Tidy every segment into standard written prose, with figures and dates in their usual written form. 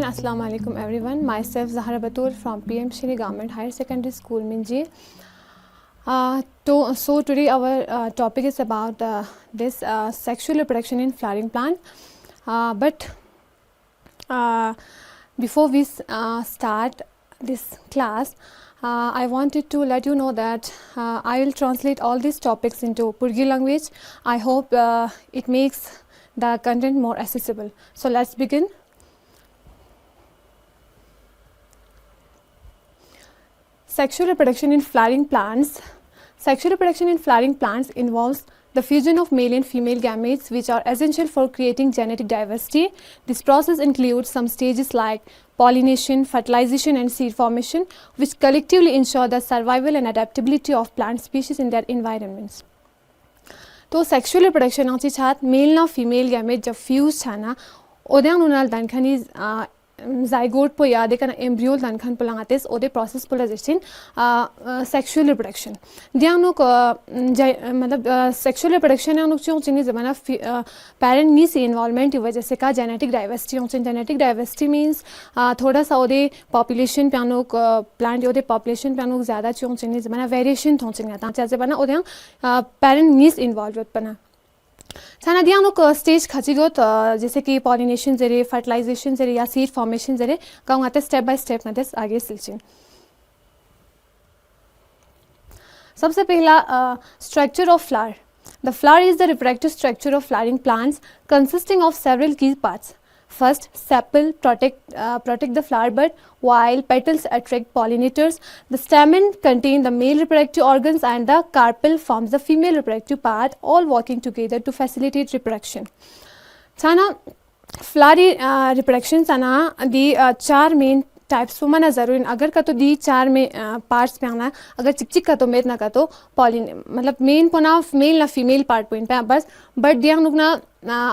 Assalamu alaikum everyone. Myself Zahra Batul from PM Shri Government Higher Secondary School Minji. So today our topic is about this sexual reproduction in flowering plant. But before we start this class, I wanted to let you know that I will translate all these topics into Purgi language. I hope it makes the content more accessible. So let's begin. Sexual reproduction in flowering plants. Sexual reproduction in flowering plants involves the fusion of male and female gametes, which are essential for creating genetic diversity. This process includes some stages like pollination, fertilization, and seed formation, which collectively ensure the survival and adaptability of plant species in their environments. तो sexual reproduction आउँछ छात mail न female gamete जब fuse छाना ओद्याङ उनाल दानखानी zygote पो यादे कन एम्ब्रियोल दानखान पलांगातेस ओदे प्रोसेस पोला जस्टिन सेक्सुअल रिप्रोडक्शन दियानो मतलब सेक्सुअल रिप्रोडक्शन यानो चों चिनी जमाना पेरेंट नीस इन्वॉल्वमेंट वजह से का जेनेटिक डाइवर्सिटी हों जेनेटिक डाइवर्सिटी मीन्स थोड़ा सा ओदे पॉपुलेशन प्यानो प्लांट ओदे पॉपुलेशन प्यानो ज़्यादा चों चिनी जमाना वेरिएशन थों चिनी आता चाहे जमाना ओदे पेरेंट नीस इन्वॉल्व पना छाना दियानो को स्टेज खचिगो तो जैसे कि पॉलिनेशन जरे फर्टिलाइजेशन जरे या सीड फॉर्मेशन जरे गाँव आते स्टेप बाय स्टेप आते आगे सिलचिन सबसे पहला structure of flower the flower is the reproductive structure of flowering plants consisting of several की parts First, sepal protect the flower bud, while petals attract pollinators. The stamen contain the male reproductive organs and the carpel forms the female reproductive part, all working together to facilitate reproduction. Chana flower reproduction chana the चार main types को मना ज़रूर अगर का तो दी चार में parts पे आना अगर चिक चिक का तो मेट ना का तो पॉलिन मतलब मेन को ना मेल ना फीमेल पार्ट पॉइंट पे बस बट दिया नुक ना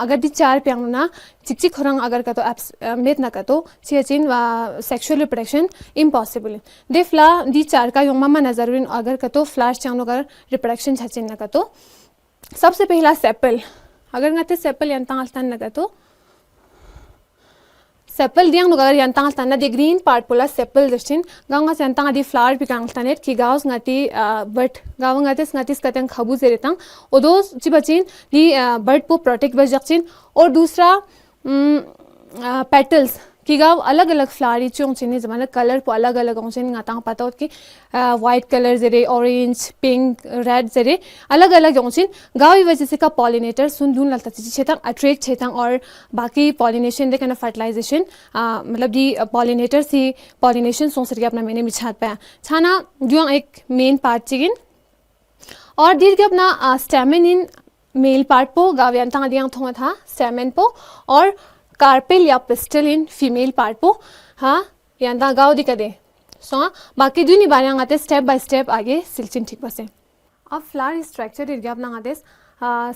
अगर दी चार पे आना ना चिक चिक खरंग अगर का तो मेट ना का तो चिन सेक्सुअल रिप्रोडक्शन इम्पॉसिबल दे फ्ला दी चार का योमा मना ज़रूर अगर का तो फ्लाश चांगो अगर रिप्रोडक्शन छचिन ना का तो सबसे पहला सेपल अगर ना ते सेपल यंता आस्तान ना का तो सेपल दियांग नुगर यंतांग तना दी ग्रीन पार्ट पोला सेपल जस्टिन गांगा से यंतांग दी फ्लावर पिकांग तनेट की गाउस ngati बट गावंग ngatis कतंग खबु जेरेतांग ओदो चिबचिन दी बर्ड पो प्रोटेक्ट बजचिन और दूसरा पेटल्स की गाव अलग अलग फ्लावर चों चिने जमाना कलर पो अलग अलग हों चिन गातांग पता हो कि वाइट कलर जरे ऑरेंज पिंक रेड जरे अलग अलग हों चिन गाव वजह से का पॉलिनेटर सुन दून ललता चीज़ छेतांग अट्रैक्ट छेतांग और बाकी पॉलिनेशन दे कना फर्टिलाइजेशन मतलब दी पॉलिनेटर सी पॉलिनेशन सोच रही अपना मैंने मिछात पाया छाना जो एक मेन पार्ट चिगिन और दीर के अपना स्टेमेन इन मेल पार्ट पो गाव्यांतांग दियांग थोंगा था स्टेमेन पो और कार्पेल या पिस्टल इन फीमेल पार्ट पो हाँ यंता गाँव दिक्कत दे सो बाकी दूनी बारे आते स्टेप बाय स्टेप आगे सिलचिन ठीक बसे अब फ्लावर स्ट्रक्चर इर्गा अपना आते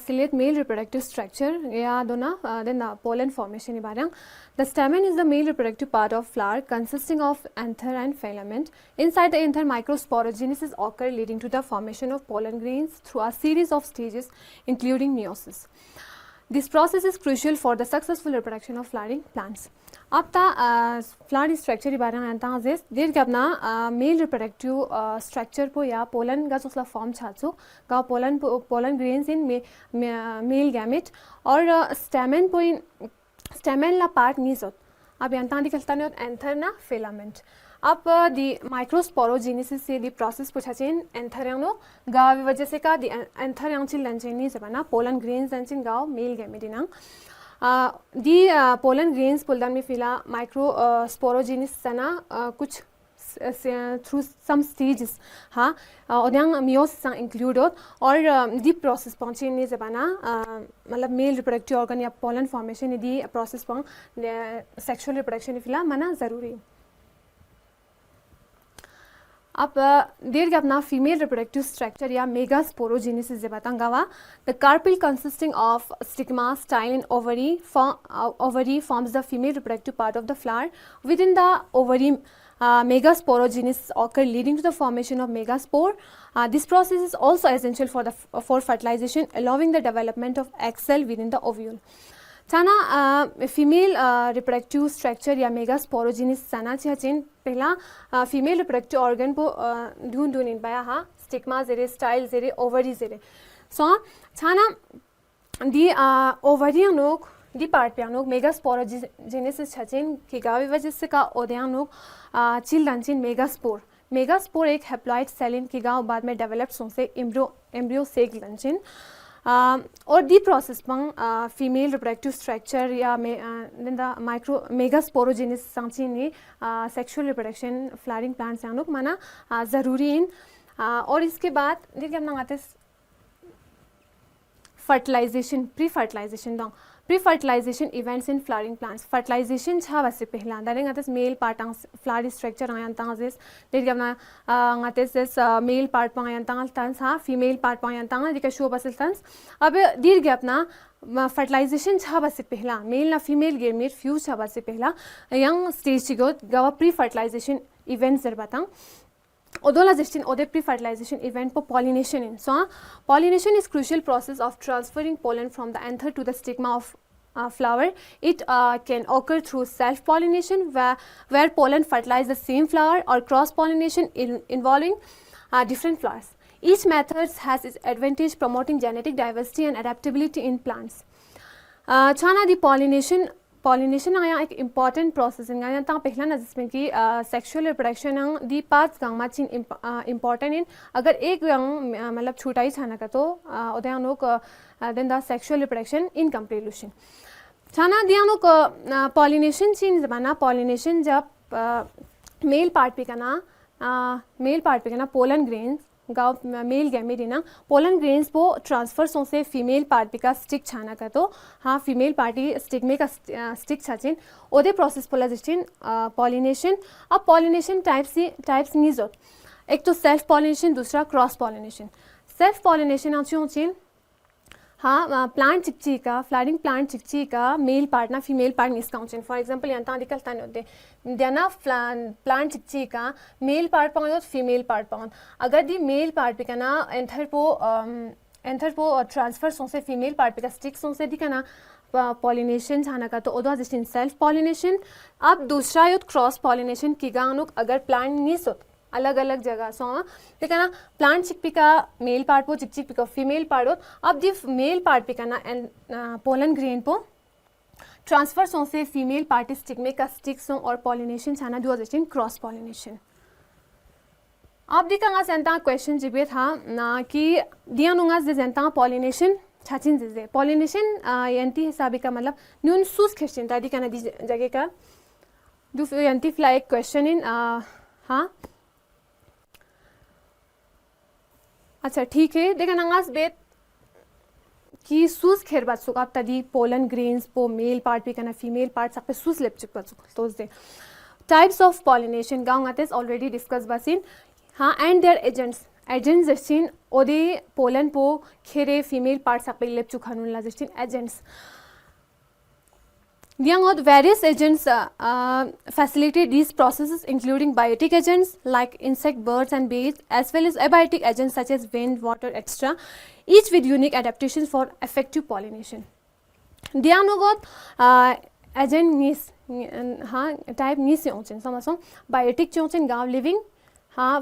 सिलेक्ट मेल रिप्रोडक्टिव स्ट्रक्चर या दोना देन पोलन फॉर्मेशन बारे The stamen is the male reproductive part of flower consisting of anther and filament. Inside the anther, microsporogenesis occur leading to the formation of pollen grains through a series of stages including meiosis. This process is crucial for the successful reproduction of flowering plants. अब ता flower structure बारे में आता है देर के अपना male reproductive structure पो या पोलन का सोचला फॉर्म छाछो का pollen grains in male gamete और स्टेमेन पो इन स्टेमेन ला पार्ट नीजोत अब यंता दिखता नहीं होता एंथर ना फिलामेंट अब दी माइक्रोस्पोरोजेनेसिस से दी प्रोसेस पूछाचिन एंथर यांगनो गाव वजह से का दी एंथर यांग चिन लंचेनी जबाना पोलन ग्रेन्स लंचिन गाव मेल गैमेटिना दी पोलन ग्रेन्स पुलदान में फिला माइक्रोस्पोरोजेनेसिस सना कुछ थ्रू सम स्टेजेस हाँ और मियोसिस इंक्लूड हो और दी प्रोसेस पहुँचे नहीं जबाना मतलब मेल रिप्रोडक्टिव ऑर्गन या पोलन फॉर्मेशन दी प्रोसेस पहुँच सेक्सुअल रिप्रोडक्शन फिला मना ज़रूरी अब देर के अपना फीमेल रिप्रोडक्टिव स्ट्रक्चर या मेगास्पोरोजेनेसिस जे बतांगावा the carpel consisting of stigma style and ovary forms the female reproductive part of the flower within the ovary megasporogenesis occur leading to the formation of megaspore. This process is also essential for fertilization, allowing the development of egg cell within the ovule. छाना female reproductive structure या मेगास्पोरोजेनिस छाना छिन पहला female reproductive organ पो ढूंढ इन पाया हा stigma जेरे स्टाइल जेरे ओवरी जेरे सो छाना दी ओवरी अनुक दी पार्ट पे अनुक मेगास्पोरोजेनिस छचिन कि गावी वजह से का ओदयानुक चिल्ड्रन मेगास्पोर एक हैप्लॉइड सेलिन की गाँव बाद में डेवलप सोंसे एम्ब्रियो सेक लंचिन और दी प्रोसेस पंग फीमेल रिप्रोडक्टिव स्ट्रक्चर या माइक्रो मेगास्पोरोजेनिस सांचिनी सेक्सुअल रिप्रोडक्शन फ्लावरिंग प्लांट्स यानुक माना ज़रूरी इन और इसके बाद देखिए अपना आते fertilization pre fertilization events in flowering plants fertilization छा वैसे पहला दाने गाते मेल पार्ट फ्लावर स्ट्रक्चर आयन तांजेस देखिए अपना गाते मेल पार्ट पंग आयन तांस हाँ फीमेल पार्ट पंग आयन तांग देखिए शो बसल तांस अब दीर गया अपना फर्टिलाइजेशन छा वैसे पहला मेल ना फीमेल गेमेट फ्यूज छा वैसे पहला यंग स्टेज चिगो गवा प्री फर्टिलाइजेशन इवेंट्स जर बताऊं Odola gestin ode pre-fertilization event po pollination in. So pollination is crucial process of transferring pollen from the anther to the stigma of flower. It can occur through self-pollination where pollen fertilize the same flower or cross-pollination involving different flowers. Each method has its advantage promoting genetic diversity and adaptability in plants. Chana the pollination आया एक important process है यहाँ तक पहला ना जिसमें कि sexual reproduction दी पांच गांव में चीन important इन अगर एक गांव मतलब छूटा ही छाना का तो उधर लोग then the sexual reproduction incomplete लुशन छाना दिया लोग pollination चीन ज़माना pollination जब male part पे करना pollen grains गाँव मेल गैमेट पोलन ग्रेन्स वो ट्रांसफर से फीमेल पार्टी का स्टिक छाना का तो हाँ फीमेल पार्टी स्टिक में का स्टिक छाचिन ओदे प्रोसेस पोला जिस्टिन पॉलिनेशन अब पॉलिनेशन टाइप्स नीज होत एक तो सेल्फ पॉलिनेशन दूसरा क्रॉस पॉलिनेशन सेल्फ पॉलिनेशन आचुं चिन हाँ प्लांट चिक्ची का फ्लावरिंग प्लांट चिक्ची का मेल पार्ट ना फीमेल पार्ट निस्काउंचिन फॉर एग्जांपल यहाँ तक दिखल ताने होते देना प्लांट चिक्ची का मेल पार्ट पाऊँ फीमेल पार्ट पाऊँ अगर दी मेल पार्ट पे ना एंथर पो ट्रांसफर से फीमेल पार्ट पे का स्टिक से दी ना पॉलिनेशन छाना का तो ओदो जिस्टिन सेल्फ पॉलिनेशन अब दूसरा युद्ध क्रॉस पॉलिनेशन की गानुक अगर प्लांट निस होत अलग अलग जगह सो ठीक है ना प्लांट चिकपी का मेल पार्ट पो चिकपी का फीमेल पार्ट हो अब दी मेल पार्ट पे ना पोलन ग्रेन पो ट्रांसफर से फीमेल पार्ट स्टिक में का स्टिक्स और पॉलिनेशन छाना दो जिस्टिन क्रॉस पॉलिनेशन अब दी का सेंता क्वेश्चन जिबे था ना कि दिया नुंगा जेंता पॉलिनेशन छाचिन जे पॉलिनेशन यंती हिसाबी का मतलब न्यून सूस क्वेश्चन था दी का दी जगह का दो यंती फ्लाई क्वेश्चन इन हाँ अच्छा ठीक है देखा नंगास बेत कि सूस खेर बात सुख आप तदी पोलन ग्रेन्स पो मेल पार्ट भी करना फीमेल पार्ट सब पे सूस लेप चुका सुख तो दे टाइप्स ऑफ पॉलिनेशन गाँव आते ऑलरेडी डिस्कस बसिन हाँ एंड देयर एजेंट्स जस्टिन ओदे पोलन पो खेरे फीमेल पार्ट सब पे लेप चुका नुला Justin agents Young various agents facilitate these processes, including biotic agents like insect, birds, and bees, as well as abiotic agents such as wind, water, etc. Each with unique adaptations for effective pollination. Dianogot agent nis type nis yongchen samasong biotic yongchen gav living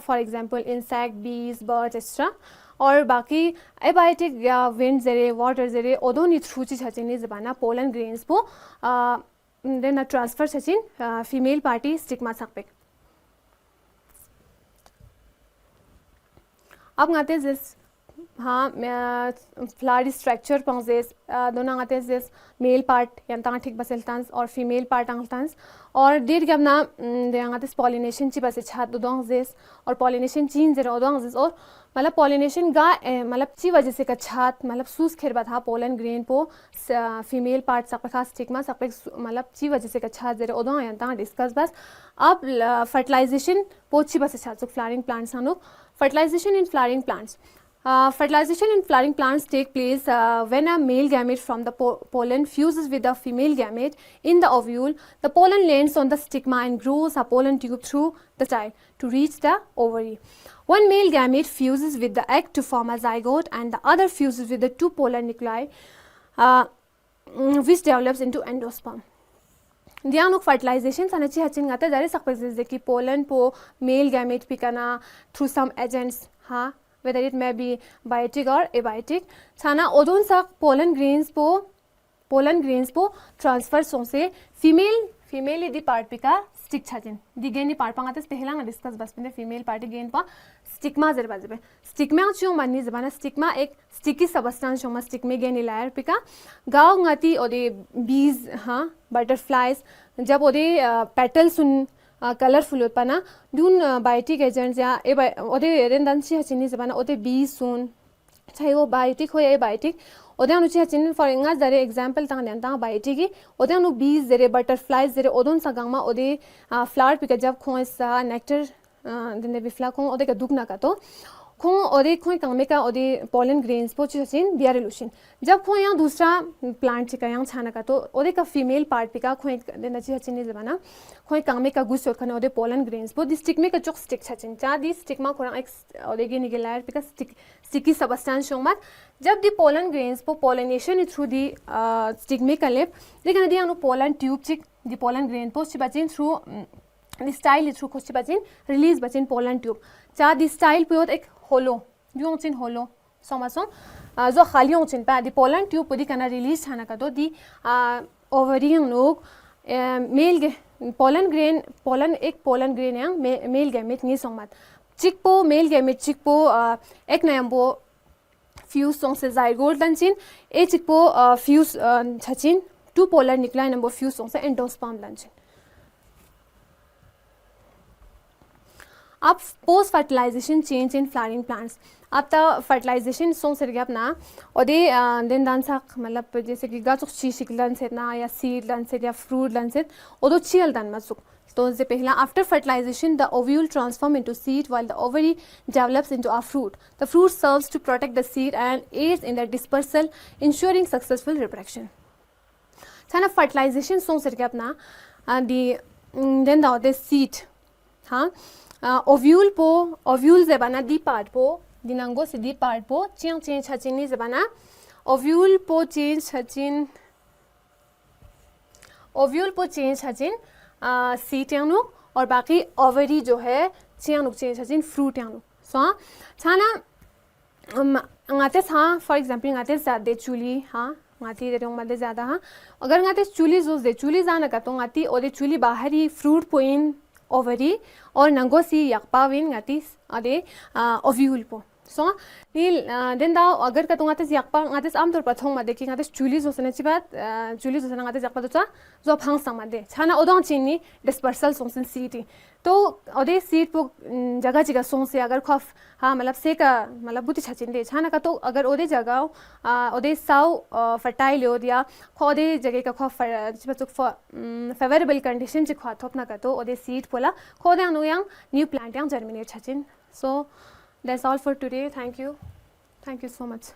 for example insect, bees, birds, etc. और बाकी abiotic या wind जरे water जरे ओदो नि through ची छचिन जबाना pollen grains पो देन ट्रांसफर छचिन फीमेल पार्टी स्टिग्मा सकपे अब गाते जिस हाँ फ्लावर स्ट्रक्चर पहुँचेस दोनों आते जिस मेल पार्ट यंता ठीक बसलतांस और फीमेल पार्ट आंगतांस और देर के अपना देंगाते पॉलिनेशन ची बसे छात दोंग जिस और पॉलिनेशन चीन जरा दोंग जिस और मतलब पॉलिनेशन गा मतलब ची वजह से कछात मतलब सूस खेर बता पोलन ग्रेन पो फीमेल पार्ट सब खास स्टिग्मा सब मतलब ची वजह से कछात जरा ओदो यंता डिस्कस बस अब फर्टिलाइजेशन पो ची बसे छात फ्लावरिंग प्लांट्स हानो fertilization in flowering plants fertilization in flowering plants take place when a male gamete from the pollen fuses with the female gamete in the ovule. The pollen lands on the stigma and grows a pollen tube through the style to reach the ovary. One male gamete fuses with the egg to form a zygote and the other fuses with the two pollen nuclei. which develops into endosperm. Diang nuk fertilization sana chi hachin ngata dari sakpes de ki pollen po male gamete pikana through some agents ha, whether it may be biotic or abiotic. Sana odon sak pollen grains po transfer sonse female di part pika stick chajin di gain di part pangates pehla nga discuss bas pinde female part gain pa stigma zer baje stigma chu manni zabana stigma ek sticky substance choma stigma gain layer pika gaw ngati ode bees ha butterflies jab ode petals sun colorful utpana dun biotic agents ya ode rendan chi hachini zabana ode bees sun chahe wo biotic ho ya abiotic odang nuchi hachin for ingas dare example tang dan tang biotic gi odang nu bees zere butterflies zere odon sagangma ode flower pika jab khoi sa nectar dinde bifla khong ode ka dugna ka to khong ode khoi kangme ka ode pollen grains po chhin biare lushin jab khoi yang दूसरा plant chika yang chhana ka to ode ka female part pika khoi dinde chi hachin ni zabana khoi kangme ka gus khane ode pollen grains po di stick me ka chok stick chhin cha di stigma khorang ek ode ge nigelar pika sticky substance shongmat जब दी pollen grains po pollination through the stigma ka lep lekin adi anu pollen tube chik di pollen grain po chibachin through the style through chibachin release bachin pollen tube cha di style po ek hollow yongchin hollow somaso zo khali yongchin pa di pollen tube po di kana release thana ka do di ovary nok male pollen grain yang male gamete ni songmat chick po male gamete chick po ek nayambo fuse song se zygote lanchin e chikpo fuse chachin two polar nuclei number fuse song se endosperm lanchin. अब post fertilization change in flowering plants अब त fertilisation so sir गया अपना ओदे then दान सा मतलब जैसे कि गाचुक ची शिकलन से ना या सीड लन से या फ्रूट लन से ओदो चियल दान मसुक तो से पहला after fertilization the ovule transform into seed while the ovary develops into a fruit. The fruit serves to protect the seed and aids in their dispersal, ensuring successful reproduction. Sana fertilization so sir ke apna the then the seed ha ovule zebana di part po dinango se di part po chiang change chachini zebana ovule po change chachin seed यांग नुक और बाकी ovary जो है Chiang नुक change हजिन fruit यांग नुक सो छाना ngates ha for example ngates ज़्यादा चुली हाँ ngati de made ज़्यादा हाँ अगर ngates चुली जो दे चुली जाना का तो ngati ओदे चुली बाहरी फ्रूट पोइन ओवरी और नंगोसी yakpawin ngati ade ovule po so नील दिन दाव अगर का तो ngates yakpa ngates आमतौर पर थोंग मदे कि ngates चुली जो सने चिबात चुली जो सने ngates yakpa तो चा जो फांग समदे छाना ओदों चीनी डिस्पर्सल सोंसन सीटी तो ओदे सीट पो जगह जगह सों से अगर खफ हाँ मतलब से का मतलब बुती छचिन दे छाना का तो अगर ओदे जगह ओदे साव फर्टाइल हो दिया खोदे जगह का खफ चिबचुक फेवरेबल कंडीशन च खवा थोपना का तो ओदे सीट पोला खोदे अनुयांग न्यू प्लांट यांग जर्मिनेट छचिन so that's all for today. Thank you so much.